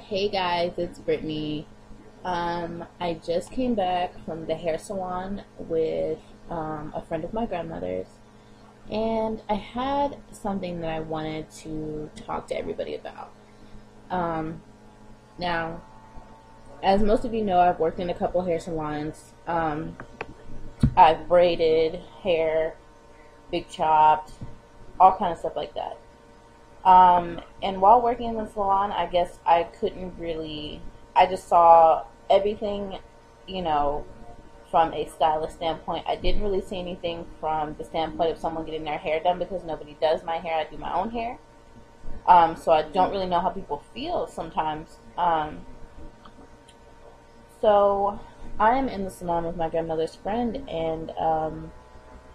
Hey guys, it's Brittany. I just came back from the hair salon with a friend of my grandmother's, and I had something that I wanted to talk to everybody about. Now, as most of you know, I've worked in a couple hair salons. I've braided hair, big chopped, all kind of stuff like that. And while working in the salon, I guess I couldn't really, I just saw everything, from a stylist standpoint. I didn't really see anything from the standpoint of someone getting their hair done because nobody does my hair. I do my own hair. So I don't really know how people feel sometimes. So I am in the salon with my grandmother's friend, and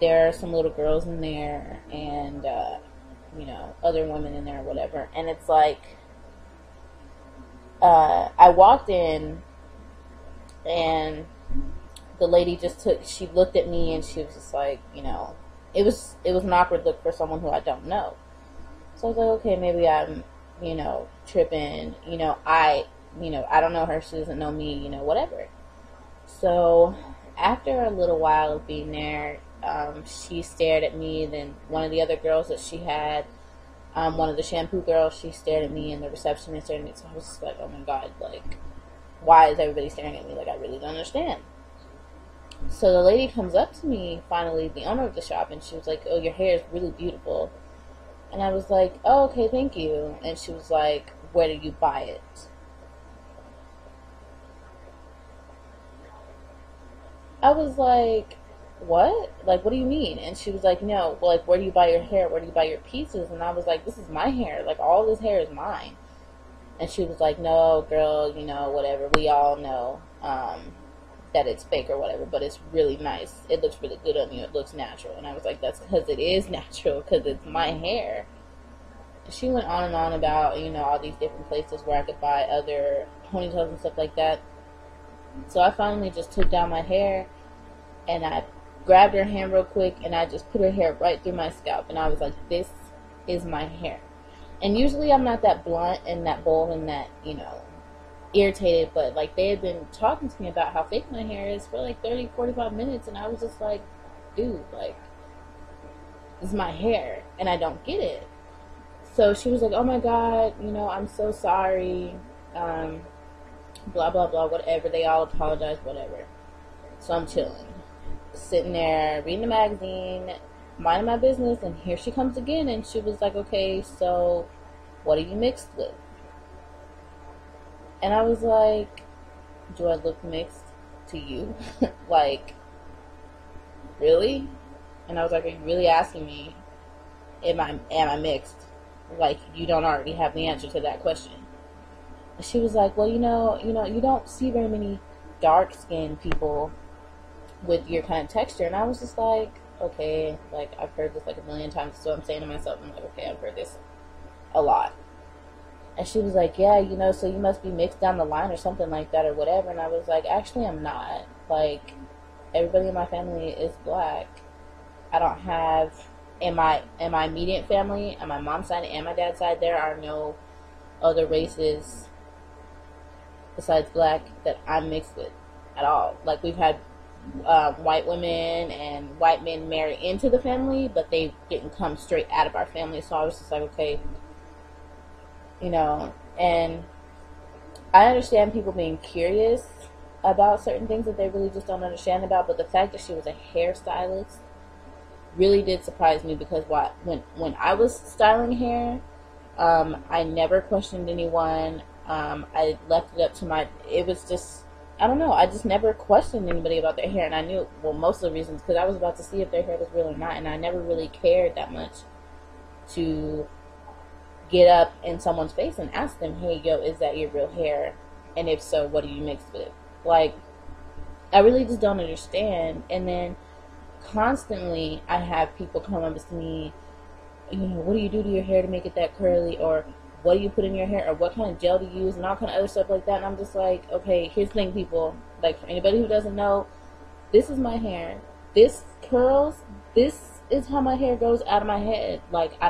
there are some little girls in there, and other women in there or whatever. And it's like, I walked in, and the lady she looked at me, and she was just like, it was an awkward look for someone who I don't know. So I was like, okay, maybe I'm, tripping, I don't know her, she doesn't know me, whatever. So after a little while of being there, she stared at me. Then one of the other girls that she had, one of the shampoo girls, she stared at me, and the receptionist stared at me. So I was just like, oh my god, like, why is everybody staring at me? Like, I really don't understand. So the lady comes up to me, finally, the owner of the shop, and she was like, oh, your hair is really beautiful. And I was like, oh, okay, thank you. And she was like, where did you buy it? I was like, what? Like, what do you mean? And she was like, no, well, like, where do you buy your hair? Where do you buy your pieces? And I was like, this is my hair. Like, all this hair is mine. And she was like, no, girl, whatever. We all know that it's fake or whatever, but it's really nice. It looks really good on you. It looks natural. And I was like, that's because it is natural, because it's my hair. And she went on and on about, all these different places where I could buy other ponytails and stuff like that. So I finally just took down my hair, and I grabbed her hand real quick, and I just put her hair right through my scalp. And I was like, this is my hair. And usually I'm not that blunt and that bold and that, irritated, but like, they had been talking to me about how fake my hair is for like 30-45 minutes, and I was just like, dude, like, this is my hair, and I don't get it. So she was like, oh my god, I'm so sorry, blah blah blah, whatever. They all apologized, whatever. So I'm chilling, sitting there reading the magazine, minding my business, and here she comes again, and she was like, okay, so what are you mixed with? And I was like, do I look mixed to you? Like, really? And I was like, are you really asking me, am I mixed? Like, you don't already have the answer to that question. And she was like, well, you don't see very many dark-skinned people with your kind of texture. And I was just like, okay, like, I've heard this like a million times. So I'm saying to myself, I'm like, okay, I've heard this a lot. And she was like, yeah, so you must be mixed down the line or something like that or whatever. And I was like, actually, I'm not. Like, everybody in my family is black. I don't have, in my immediate family, on my mom's side and my dad's side, there are no other races besides black that I'm mixed with at all. Like, we've had white women and white men marry into the family, but they didn't come straight out of our family. So I was just like, okay, and I understand people being curious about certain things that they really just don't understand about, but the fact that she was a hairstylist really did surprise me, because when I was styling hair, I never questioned anyone. I left it up to it was just, I don't know, I just never questioned anybody about their hair, and I knew, well, most of the reasons, because I was about to see if their hair was real or not, and I never really cared that much to get up in someone's face and ask them, hey, yo, is that your real hair? And if so, what do you mix with? Like, I really just don't understand. And then constantly I have people come up to me, what do you do to your hair to make it that curly? Or what do you put in your hair? Or what kind of gel do you use? And all kind of other stuff like that. And I'm just like, okay, here's the thing, people. Like, for anybody who doesn't know, this is my hair. This curls. This is how my hair goes out of my head. Like, I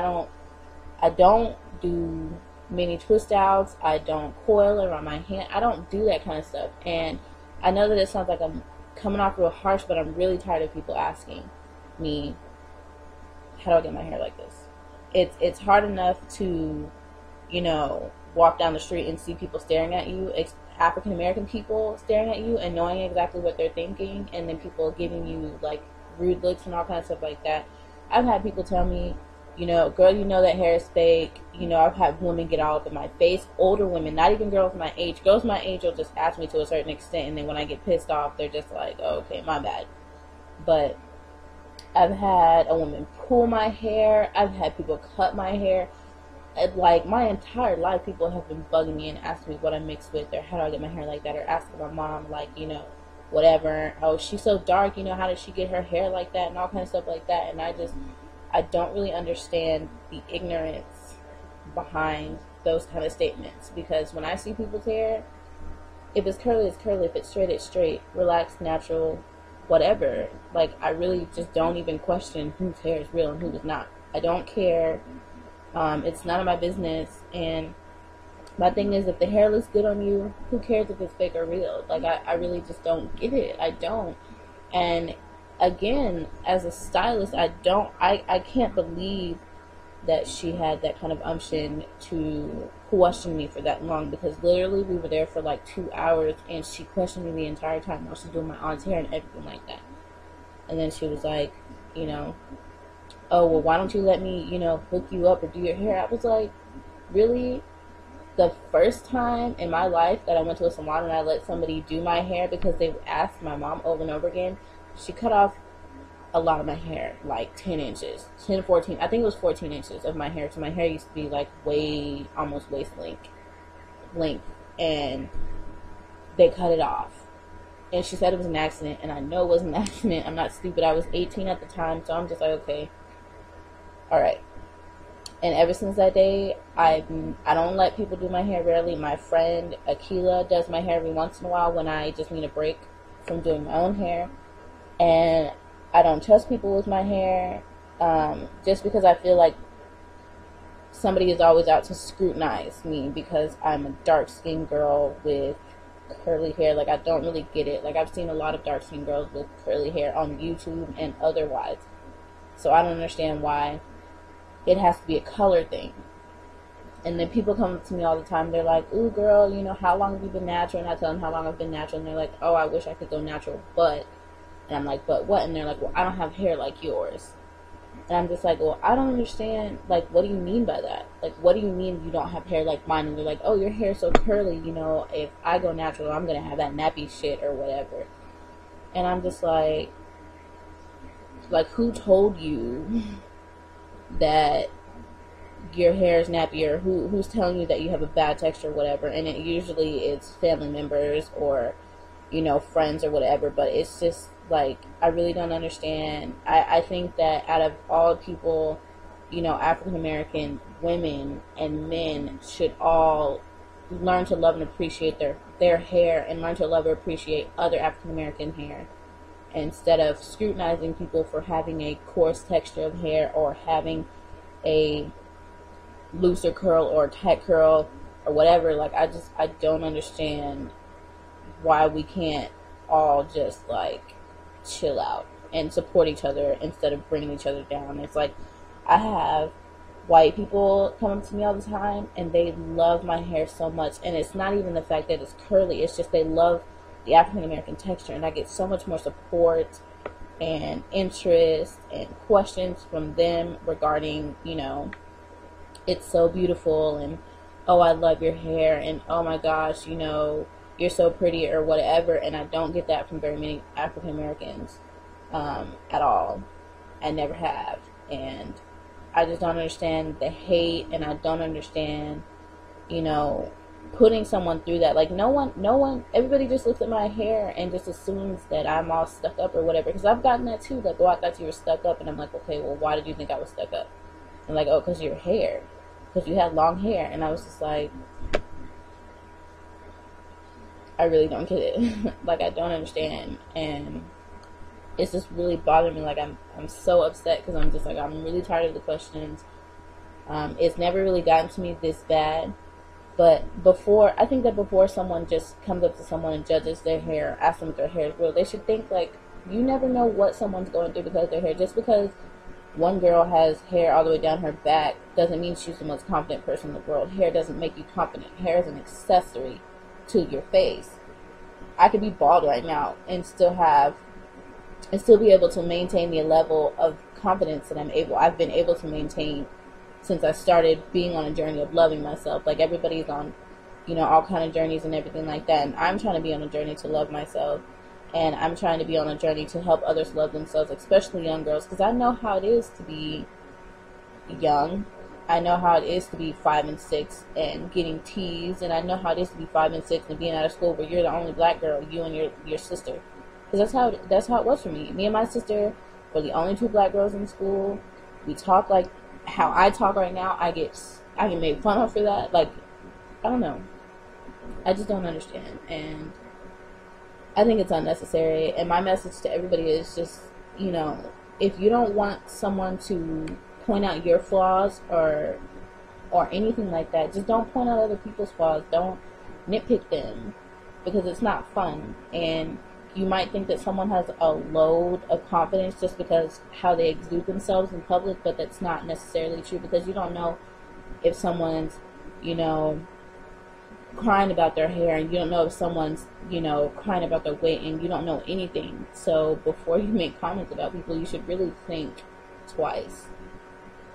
don't do mini twist outs. I don't coil around my hand. I don't do that kind of stuff. And I know that it sounds like I'm coming off real harsh, but I'm really tired of people asking me, how do I get my hair like this? It's hard enough to, you know, walk down the street and see people staring at you, African American people staring at you and knowing exactly what they're thinking, and then people giving you like rude looks and all kinds of stuff like that. I've had people tell me, you know, girl, you know that hair is fake. You know, I've had women get all up in my face, older women, not even girls my age. Girls my age will just ask me to a certain extent, and then when I get pissed off, they're just like, oh, okay, my bad. But I've had a woman pull my hair. I've had people cut my hair. Like, my entire life, people have been bugging me and asking me what I mix with, or how do I get my hair like that, or asking my mom, like, you know, whatever. Oh, she's so dark, you know, how did she get her hair like that, and all kinds of stuff like that. And I don't really understand the ignorance behind those kind of statements, because when I see people's hair, if it's curly, it's curly. If it's straight, it's straight. Relaxed, natural, whatever. Like, I really just don't even question whose hair is real and who is not. I don't care. It's none of my business. And my thing is, if the hair looks good on you, who cares if it's fake or real? Like, I really just don't get it. I don't. And again, as a stylist, I can't believe that she had that kind of umption to question me for that long, because literally we were there for like 2 hours and she questioned me the entire time while she's doing my aunt's hair and everything like that. And then she was like, you know, oh, well, why don't you let me, you know, hook you up or do your hair? I was like, really? The first time in my life that I went to a salon and I let somebody do my hair because they asked my mom over and over again, she cut off a lot of my hair, like 10 inches, 10, 14, I think it was 14 inches of my hair. So my hair used to be like way, almost waist length, and they cut it off. And she said it was an accident, and I know it was an accident. I'm not stupid. I was 18 at the time, so I'm just like, okay, all right. And ever since that day, I don't let people do my hair rarely. My friend Akila does my hair every once in a while when I just need a break from doing my own hair. And I don't trust people with my hair, just because I feel like somebody is always out to scrutinize me because I'm a dark-skinned girl with curly hair. Like, I don't really get it. Like, I've seen a lot of dark-skinned girls with curly hair on YouTube and otherwise. So I don't understand why it has to be a color thing. And then people come up to me all the time. They're like, ooh, girl, you know, how long have you been natural? And I tell them how long I've been natural. And they're like, oh, I wish I could go natural, but... And I'm like, but what? And they're like, well, I don't have hair like yours. And I'm just like, well, I don't understand. Like, what do you mean by that? Like, what do you mean you don't have hair like mine? And they're like, oh, your hair's so curly. You know, if I go natural, I'm going to have that nappy shit or whatever. And I'm just like, who told you that your hair is nappy, or who's telling you that you have a bad texture or whatever? And it usually it's family members or, you know, friends or whatever. But it's just like, I really don't understand. I think that out of all people, you know, African American women and men should all learn to love and appreciate their hair, and learn to love or appreciate other African American hair, instead of scrutinizing people for having a coarse texture of hair or having a looser curl or tight curl or whatever. Like, I don't understand why we can't all just like chill out and support each other instead of bringing each other down. It's like, I have white people come up to me all the time and they love my hair so much, and it's not even the fact that it's curly, it's just they love the African American texture, and I get so much more support and interest and questions from them regarding, you know, it's so beautiful, and oh, I love your hair, and oh my gosh, you know, you're so pretty or whatever. And I don't get that from very many African Americans at all. I never have. And I just don't understand the hate, and I don't understand, you know, putting someone through that. Like, no one, everybody just looks at my hair and just assumes that I'm all stuck up or whatever. Because I've gotten that too. Like, oh, I thought you were stuck up. And I'm like, okay, well, why did you think I was stuck up? And like, oh, because your hair. Because you had long hair. And I was just like, I really don't get it. Like, I don't understand. And it's just really bothering me. Like, I'm so upset because I'm just like, I'm really tired of the questions. It's never really gotten to me this bad. But I think that before someone just comes up to someone and judges their hair, asks them if their hair is real, they should think, like, you never know what someone's going through because of their hair. Just because one girl has hair all the way down her back doesn't mean she's the most confident person in the world. Hair doesn't make you confident. Hair is an accessory to your face. I could be bald right now and still be able to maintain the level of confidence that I've been able to maintain since I started being on a journey of loving myself. Like, everybody's on, all kind of journeys and everything like that. And I'm trying to be on a journey to love myself. And I'm trying to be on a journey to help others love themselves, especially young girls. Because I know how it is to be young. I know how it is to be 5 and 6 and getting teased. And I know how it is to be 5 and 6 and being out of school where you're the only black girl, you and your sister. Because that's how it was for me. Me and my sister were the only 2 black girls in school. We talk like how I talk right now. I get made fun of for that. Like, I don't know. I just don't understand. And I think it's unnecessary. And my message to everybody is just, if you don't want someone to point out your flaws or anything like that, just don't point out other people's flaws. Don't nitpick them, because it's not fun. And you might think that someone has a load of confidence just because how they exude themselves in public, but that's not necessarily true, because you don't know if someone's, crying about their hair, and you don't know if someone's, crying about their weight, and you don't know anything. So before you make comments about people, you should really think twice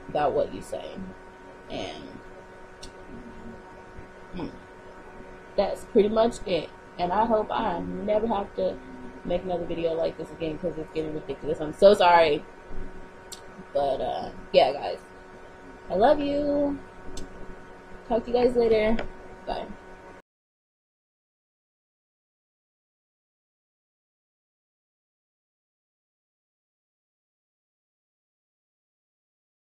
about what you say. And that's pretty much it. And I hope I never have to make another video like this again, because it's getting ridiculous. I'm so sorry. But, yeah, guys. I love you. Talk to you guys later. Bye.